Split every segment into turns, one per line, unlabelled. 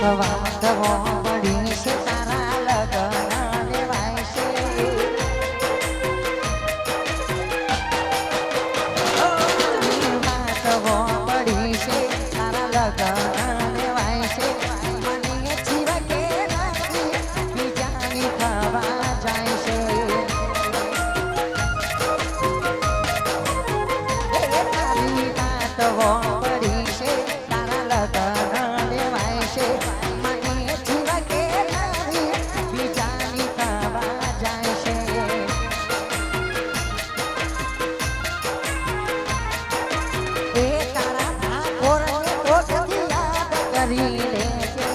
વાંધવો પડી છે તારા લગન લેવાય છે વાંધવો પડી છે તારા લગન લેવાય છે મને જીવ કે નથી બીજાની થવા જાય છે તારી વાંધવો પડી છે તારા લગન લેવાય છે મને જીવ કે નથી બીજાની થવા જાય છે એ તારા ઠાકોરને કોકથી યાદ કરી લેજે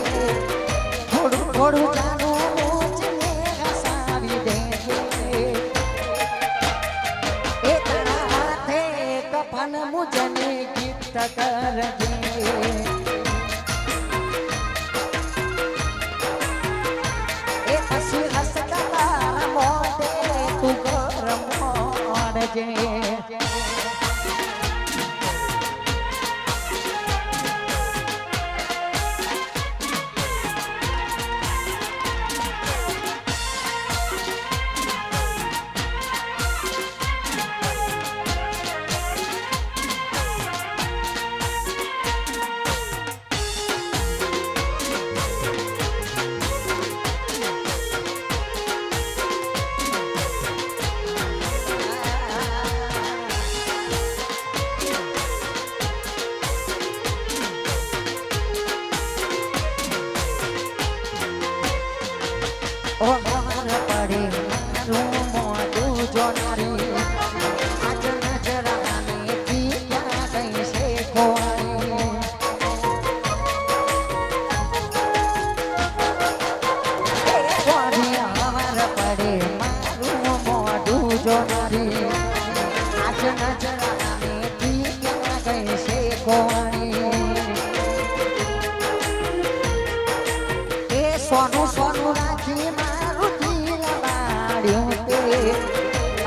થોડું થોડું જાનું મૂછને હસાવી દેજે એ તારા હાથે કફન મુજને ગિફ્ટ કરજે એ પછી હસતા તારા મોઢે તું ગરમ મોડજે ઓ માર પડે મારું મોઢું જોનારી આજ નજરાને ક્યાં ગઈ છે કોઈ માર પડે મારું મોઢું જોનારી આજ નજરાને ક્યાં ગઈ છે કોઈ એ સોનું સોનું રાખી મારું દિલ બાળ્યું તે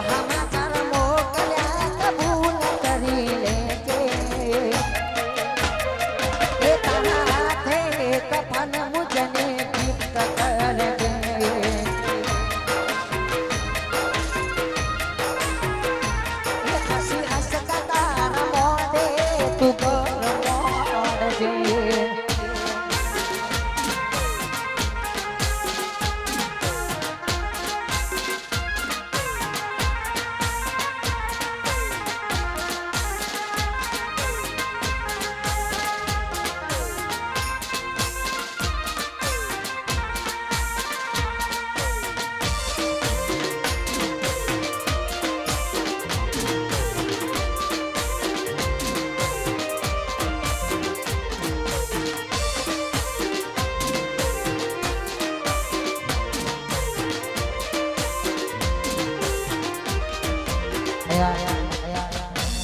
સમાચાર મોકલ્યા કબૂલ કરી લેજે એ તારા હાથે કફન મુજને ગિફ્ટ કરજે એ હસી હસતા તારા મોઢે તું ગરમ મોડજે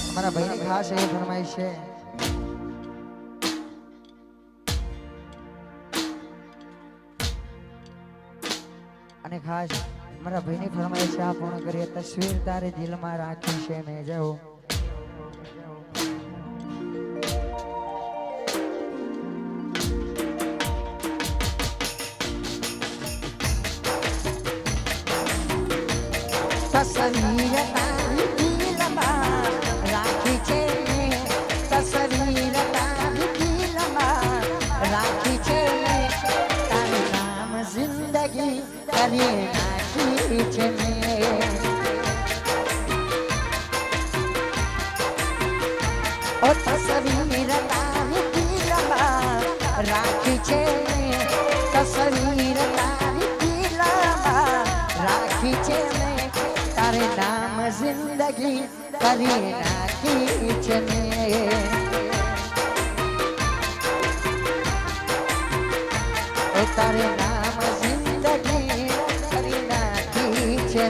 અમારા ભાઈની ખાસ એ ફરમાઈશ છે અને ખાસ મારા ભાઈની ફરમાઈશ આ પૂર્ણ કરીએ તસવીર તારે દિલમાં રાખી છે મેં જાઉં તસવીર તારી દિલમાં રાખી છે તસવીર તારી દિલમાં રાખી છે તારું નામ જિંદગી કરી નાખી છે ઓ તસવીર તારી દિલમાં રાખી છે તસવીર તારી દિલમાં રાખી છે તારે નામ જિંદગી કરી નાખી છે તારે નામ જિંદગી કરી નાખી છે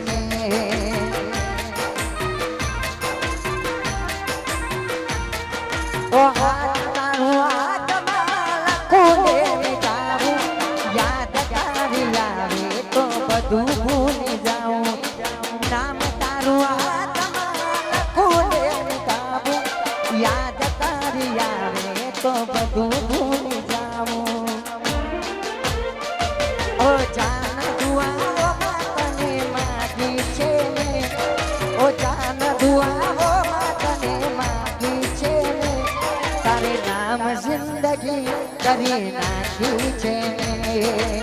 ઓ તારું આત્મા કોને ગાવું યાદ કરી આવે તો બધું ભૂલી જાઉં નામ તારું આત્મા કોને ગાવું યાદ કરી આવે તો બધું ભૂલી જાઉં દુઆઓ તને માંગી છે તારે નામ જિંદગી કરી નાખી છે